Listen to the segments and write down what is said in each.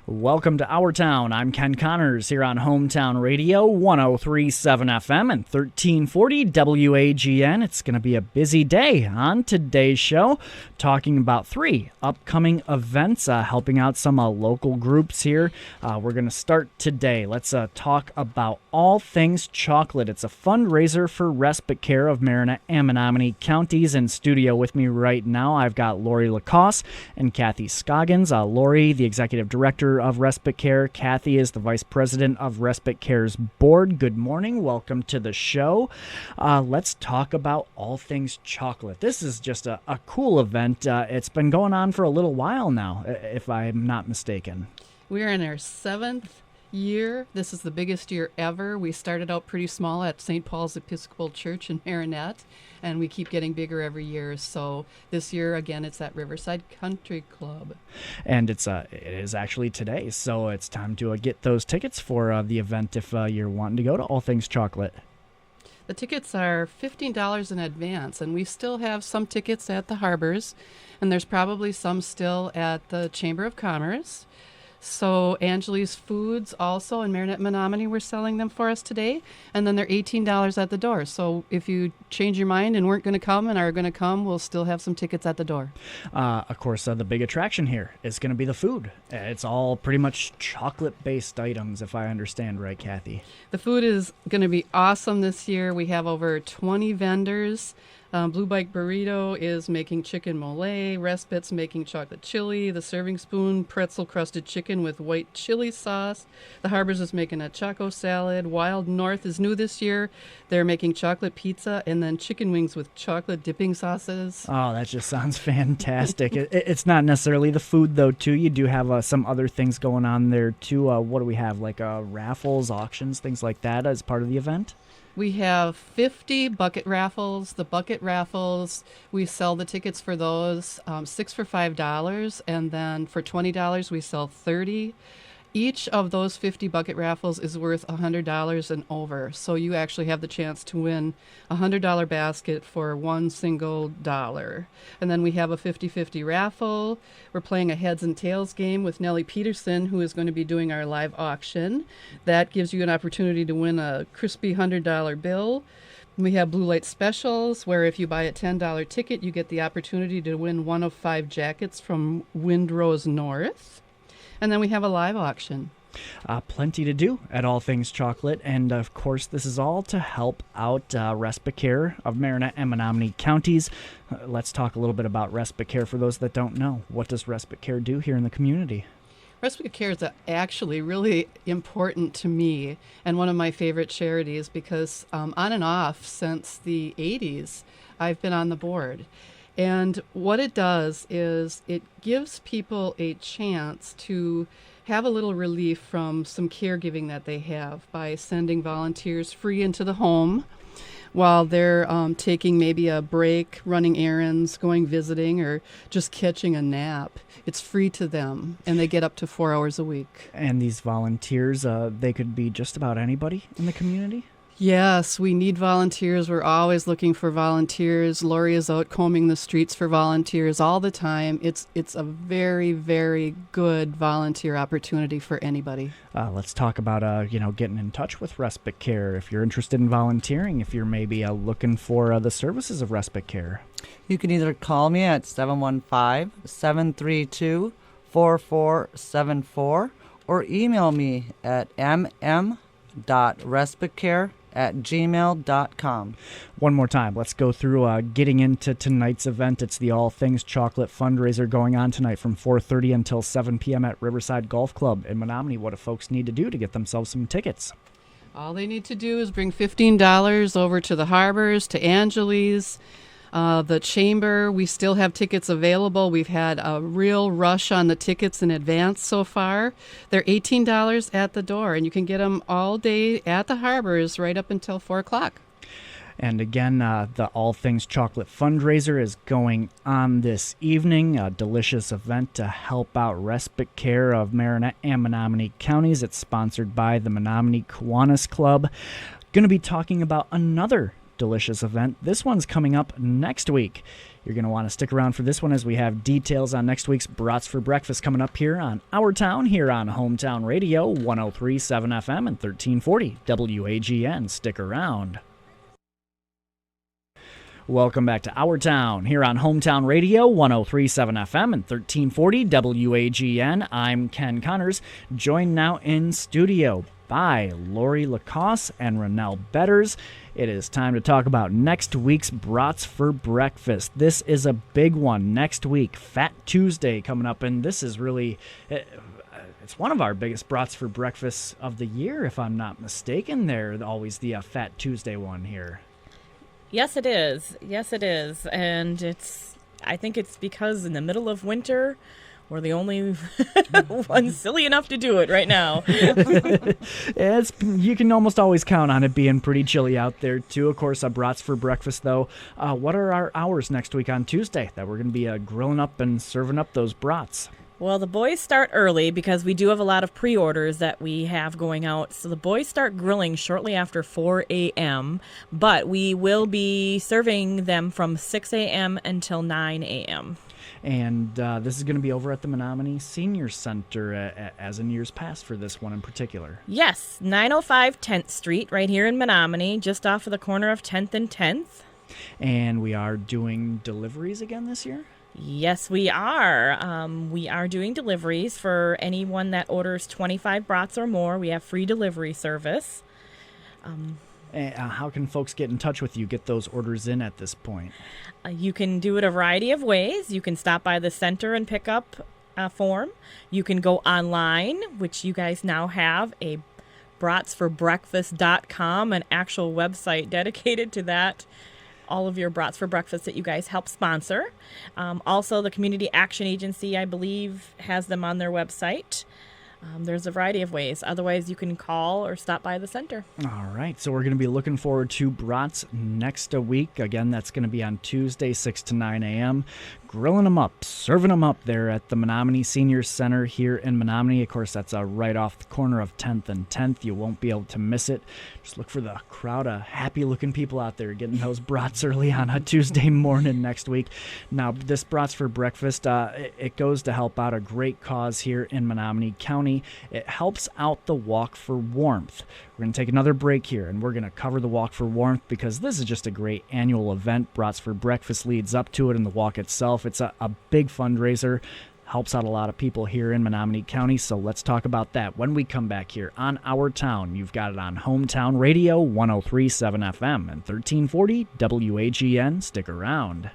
Welcome to Our Town. I'm Ken Connors here on Hometown Radio, 103.7 FM and 1340 WAGN. It's going to be a busy day on today's show, talking about three upcoming events, helping out some local groups here. We're going to start today. Let's talk about all things chocolate. It's a fundraiser for respite care of Marinette-Menominee counties. In studio with me right now, I've got Lori Lacoste and Kathy Scoggins. Lori, the executive director of Respite Care. Kathy is the vice president of Respite Care's board. Good morning. Welcome to the show. Let's talk about all things chocolate. This is just a cool event. It's been going on for a little while now, if I'm not mistaken. We're in our seventh year. This is the biggest year ever. We started out pretty small at St. Paul's Episcopal Church in Marinette, and we keep getting bigger every year. So this year, again, it's at Riverside Country Club. And it is actually today, so it's time to get those tickets for the event if you're wanting to go to All Things Chocolate. The tickets are $15 in advance, and we still have some tickets at the harbors, and there's probably some still at the Chamber of Commerce. So Angeli's Foods also in Marinette-Menominee, we're selling them for us today, and then they're $18 at the door. So if you change your mind and weren't going to come and are going to come, we'll still have some tickets at the door. Of course, the big attraction here is going to be the food. It's all pretty much chocolate-based items, if I understand right, Kathy. The food is going to be awesome this year. We have over 20 vendors. Blue Bike Burrito is making chicken mole, Respite's making chocolate chili, the Serving Spoon pretzel crusted chicken with white chili sauce, the Harbors is making a choco salad, Wild North is new this year, they're making chocolate pizza, and then chicken wings with chocolate dipping sauces. Oh, that just sounds fantastic. It's not necessarily the food though too, you do have some other things going on there too. What do we have, like raffles, auctions, things like that as part of the event? We have 50 bucket raffles. The bucket raffles, we sell the tickets for those, 6 for $5, and then for $20 we sell 30. Each of those 50 bucket raffles is worth $100 and over, so you actually have the chance to win a $100 basket for one single dollar. And then we have a 50-50 raffle. We're playing a heads and tails game with Nellie Peterson, who is going to be doing our live auction. That gives you an opportunity to win a crispy $100 bill. We have blue light specials, where if you buy a $10 ticket, you get the opportunity to win one of 5 jackets from Windrose North. And then we have a live auction. Plenty to do at All Things Chocolate. And, of course, this is all to help out Respite Care of Marinette and Menominee counties. Let's talk a little bit about Respite Care for those that don't know. What does Respite Care do here in the community? Respite Care is actually really important to me and one of my favorite charities because on and off since the 80s, I've been on the board. And what it does is it gives people a chance to have a little relief from some caregiving that they have by sending volunteers free into the home while they're taking maybe a break, running errands, going visiting, or just catching a nap. It's free to them, and they get up to 4 hours a week. And these volunteers, they could be just about anybody in the community? Yes, we need volunteers. We're always looking for volunteers. Lori is out combing the streets for volunteers all the time. It's a very, very good volunteer opportunity for anybody. Let's talk about getting in touch with Respite Care. If you're interested in volunteering, if you're maybe looking for the services of Respite Care. You can either call me at 715-732-4474 or email me at mm.respitecare@gmail.com. One more time, let's go through getting into tonight's event. It's the All Things Chocolate fundraiser going on tonight from 4:30 until 7 p.m. at Riverside Golf Club in Menominee. What do folks need to do to get themselves some tickets? All they need to do is bring $15 over to the Harbors, to Angeli's, the Chamber. We still have tickets available. We've had a real rush on the tickets in advance so far. They're $18 at the door, and you can get them all day at the Harbors right up until 4 o'clock. And again, the All Things Chocolate fundraiser is going on this evening, a delicious event to help out Respite Care of Marinette and Menominee counties. It's sponsored by the Menominee Kiwanis Club. Going to be talking about another delicious event. This one's coming up next week. You're going to want to stick around for this one as we have details on next week's Brats for Breakfast coming up here on Our Town, here on Hometown Radio, 103.7 FM and 1340 WAGN. Stick around. Welcome back to Our Town, here on Hometown Radio, 103.7 FM and 1340 WAGN. I'm Ken Connors, joined now in studio by Lori Lacoste and Renelle Betters. It is time to talk about next week's Brats for Breakfast. This is a big one next week, Fat Tuesday coming up, and this is really... It's one of our biggest Brats for Breakfast of the year, if I'm not mistaken. They're always the Fat Tuesday one here. Yes, it is. Yes, it is. And I think it's because in the middle of winter, we're the only ones silly enough to do it right now. You can almost always count on it being pretty chilly out there, too. Of course, Brats for Breakfast, though. What are our hours next week on Tuesday that we're going to be grilling up and serving up those brats? Well, the boys start early because we do have a lot of pre-orders that we have going out. So the boys start grilling shortly after 4 a.m., but we will be serving them from 6 a.m. until 9 a.m. And this is going to be over at the Menominee Senior Center, as in years past for this one in particular. Yes, 905 10th Street, right here in Menominee, just off of the corner of 10th and 10th. And we are doing deliveries again this year? Yes, we are. We are doing deliveries for anyone that orders 25 brats or more. We have free delivery service. How can folks get in touch with you, get those orders in at this point? You can do it a variety of ways. You can stop by the center and pick up a form. You can go online, which you guys now have a bratsforbreakfast.com, an actual website dedicated to that. All of your Brats for Breakfast that you guys help sponsor. Also, the Community Action Agency, I believe, has them on their website. There's a variety of ways. Otherwise, you can call or stop by the center. All right. So we're going to be looking forward to Brats next week. Again, that's going to be on Tuesday, 6 to 9 a.m. Grilling them up, serving them up there at the Menominee Senior Center here in Menominee. Of course, that's right off the corner of 10th and 10th. You won't be able to miss it. Just look for the crowd of happy-looking people out there getting those brats early on a Tuesday morning next week. Now, this Brats for Breakfast, it goes to help out a great cause here in Menominee County. It helps out the Walk for Warmth. We're going to take another break here, and we're going to cover the Walk for Warmth because this is just a great annual event. Brats for Breakfast leads up to it, and the walk itself, it's a big fundraiser. Helps out a lot of people here in Menominee County, so let's talk about that when we come back here on Our Town. You've got it on Hometown Radio, 103.7 FM and 1340 WAGN. Stick around.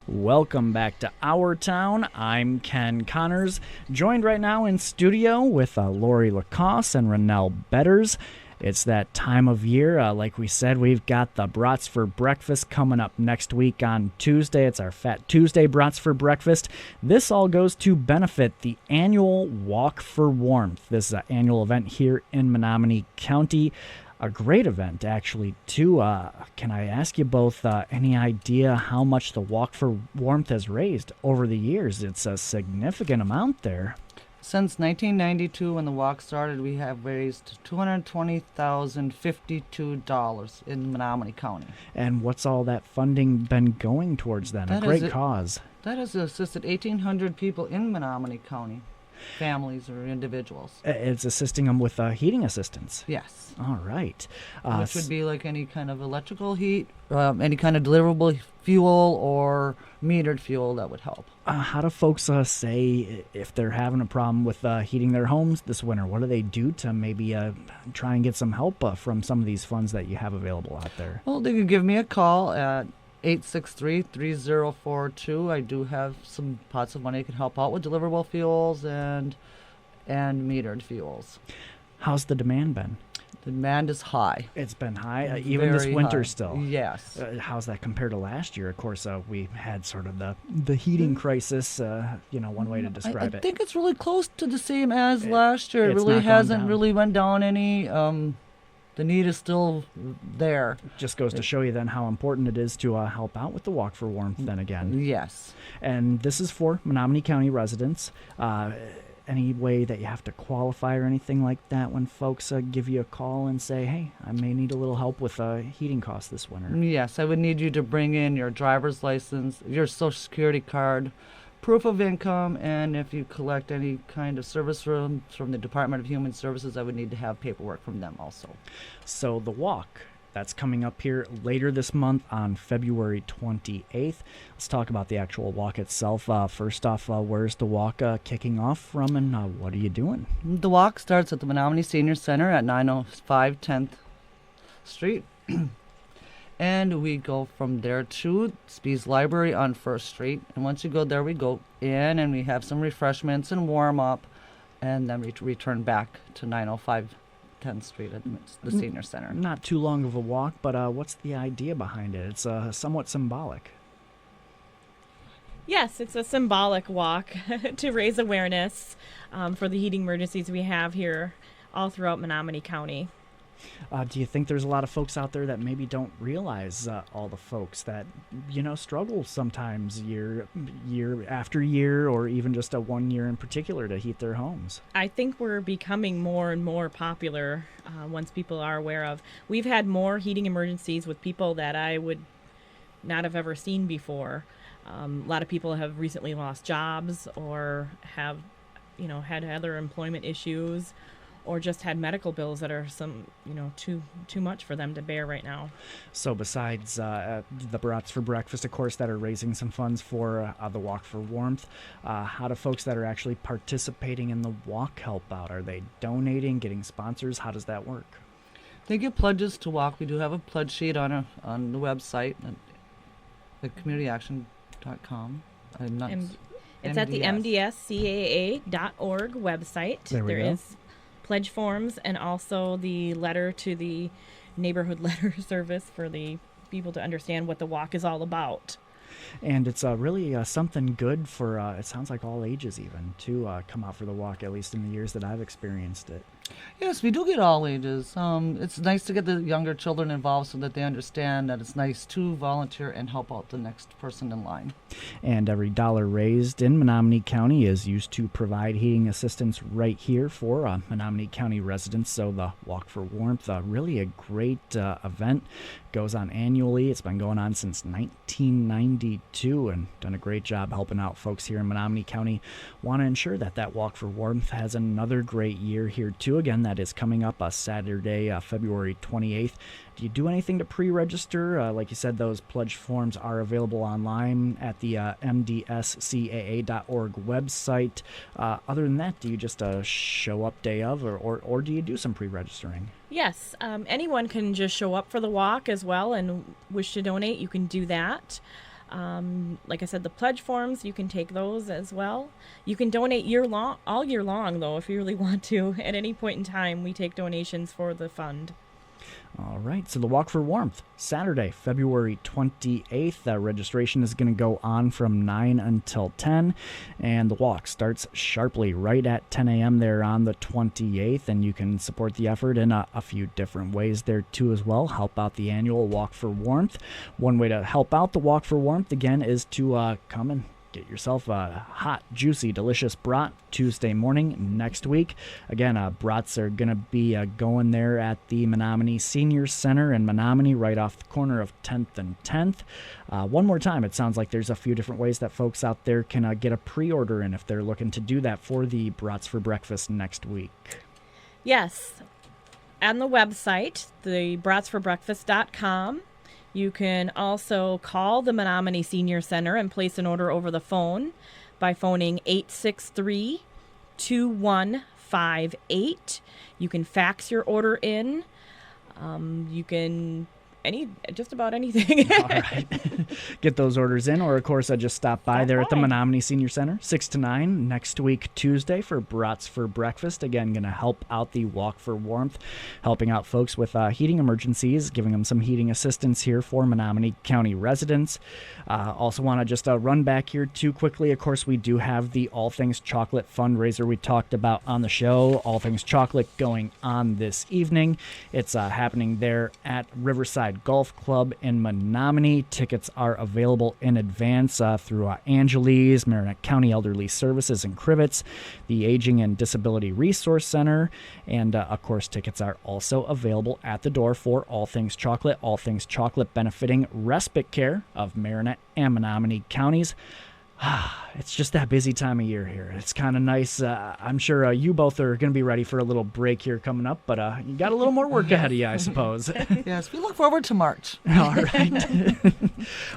Welcome back to Our Town. I'm Ken Connors, joined right now in studio with Lori Lacoste and Renelle Betters. It's that time of year. Like we said, we've got the Brats for Breakfast coming up next week on Tuesday. It's our Fat Tuesday Brats for Breakfast. This all goes to benefit the annual Walk for Warmth. This is an annual event here in Menominee County. A great event, actually, too. Can I ask you both any idea how much the Walk for Warmth has raised over the years? It's a significant amount there. Since 1992, when the walk started, we have raised $220,052 in Menominee County. And what's all that funding been going towards then? A great cause. That has assisted 1,800 people in Menominee County, families or individuals. It's assisting them with heating assistance. Yes. All right. Which would be like any kind of electrical heat, any kind of deliverable fuel or metered fuel that would help. How do folks say if they're having a problem with heating their homes this winter? What do they do to maybe try and get some help from some of these funds that you have available out there? Well, they could give me a call at 863-3042. I do have some pots of money that can help out with deliverable fuels and metered fuels. How's the demand been? The demand is high. It's been high, even this Very winter high. still. Yes. How's that compared to last year? Of course, we had sort of the heating crisis, one way to describe I it. think it's really close to the same as last year. It it's really not gone hasn't down. really went down any. The need is still there. Just goes to show you then how important it is to help out with the Walk for Warmth then again. Yes. And this is for Menominee County residents. any way that you have to qualify or anything like that when folks give you a call and say, hey, I may need a little help with heating costs this winter? Yes, I would need you to bring in your driver's license, your social security card, proof of income, and if you collect any kind of service from the Department of Human Services, I would need to have paperwork from them also. So the walk, that's coming up here later this month on February 28th. Let's talk about the actual walk itself. First off, where's the walk kicking off from, and what are you doing? The walk starts at the Menominee Senior Center at 905 10th Street. And we go from there to Spees Library on 1st Street. And once you go there, we go in and we have some refreshments and warm up. And then we return back to 905 10th Street at the Senior Center. Not too long of a walk, but what's the idea behind it? It's somewhat symbolic. Yes, it's a symbolic walk to raise awareness for the heating emergencies we have here all throughout Menominee County. Do you think there's a lot of folks out there that maybe don't realize all the folks that, struggle sometimes year after year, or even just a 1 year in particular to heat their homes? I think we're becoming more and more popular once people are aware of. We've had more heating emergencies with people that I would not have ever seen before. A lot of people have recently lost jobs or have, had other employment issues, or just had medical bills that are too much for them to bear right now. So besides the Brats for Breakfast, of course, that are raising some funds for the Walk for Warmth, how do folks that are actually participating in the walk help out? Are they donating, getting sponsors? How does that work? They get pledges to walk. We do have a pledge sheet on the website at communityaction.com. It's at the MDSCAA.org website. There is pledge forms and also the letter to the neighborhood letter service for the people to understand what the walk is all about. And it's really something good for, it sounds like all ages even, to come out for the walk, at least in the years that I've experienced it. Yes, we do get all ages. It's nice to get the younger children involved so that they understand that it's nice to volunteer and help out the next person in line. And every dollar raised in Menominee County is used to provide heating assistance right here for Menominee County residents. So the Walk for Warmth, really a great event. Goes on annually. It's been going on since 1992 and done a great job helping out folks here in Menominee County. Want to ensure that that Walk for Warmth has another great year here too. Again, that is coming up Saturday, February 28th. Do you do anything to pre-register? Like you said, those pledge forms are available online at the mdscaa.org website. Other than that, do you just show up day of, or do you do some pre-registering? Yes, anyone can just show up for the walk as well and wish to donate. You can do that. Like I said, the pledge forms, you can take those as well. You can donate all year long, though, if you really want to. At any point in time, we take donations for the fund. All right, so the Walk for Warmth, Saturday, February 28th. Registration is going to go on from 9 until 10, and the walk starts sharply right at 10 a.m. there on the 28th, and you can support the effort in a few different ways there, too, as well. Help out the annual Walk for Warmth. One way to help out the Walk for Warmth, again, is to come and get yourself a hot, juicy, delicious brat Tuesday morning next week. Again, brats are going to be going there at the Menominee Senior Center in Menominee, right off the corner of 10th and 10th. One more time, it sounds like there's a few different ways that folks out there can get a pre-order in if they're looking to do that for the Brats for Breakfast next week. Yes. On the website, the bratsforbreakfast.com. You can also call the Menominee Senior Center and place an order over the phone by phoning 863-2158. You can fax your order in. You can just about anything. All right. Get those orders in, or of course just stop by there at the Menominee Senior Center 6 to 9 next week Tuesday for Brats for Breakfast. Again, going to help out the Walk for Warmth, helping out folks with heating emergencies, giving them some heating assistance here for Menominee County residents. Also want to just run back here too quickly. Of course, we do have the All Things Chocolate fundraiser we talked about on the show. All Things Chocolate going on this evening. It's happening there at Riverside Riverside Golf Club in Menominee. Tickets are available in advance through Angeles, Marinette County Elderly Services in Crivets, the Aging and Disability Resource Center, and of course tickets are also available at the door for All Things Chocolate benefiting respite care of Marinette and Menominee counties. It's just that busy time of year here. It's kind of nice. I'm sure you both are going to be ready for a little break here coming up, but you got a little more work ahead of you, I suppose. Yes, we look forward to March. All right.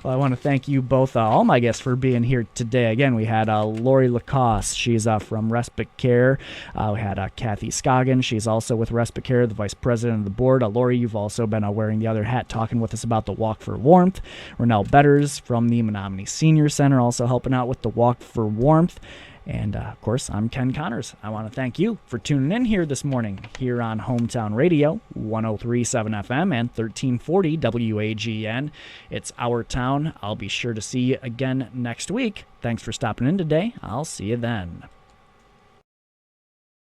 Well, I want to thank you both, all my guests, for being here today. Again, we had Lori Lacoste. She's from Respite Care. We had Kathy Scoggin. She's also with Respite Care, the vice president of the board. Lori, you've also been wearing the other hat, talking with us about the Walk for Warmth. Renelle Betters from the Menominee Senior Center, also helping out with the Walk for Warmth. And, of course, I'm Ken Connors. I want to thank you for tuning in here this morning here on Hometown Radio, 103.7 FM and 1340 WAGN. It's our town. I'll be sure to see you again next week. Thanks for stopping in today. I'll see you then.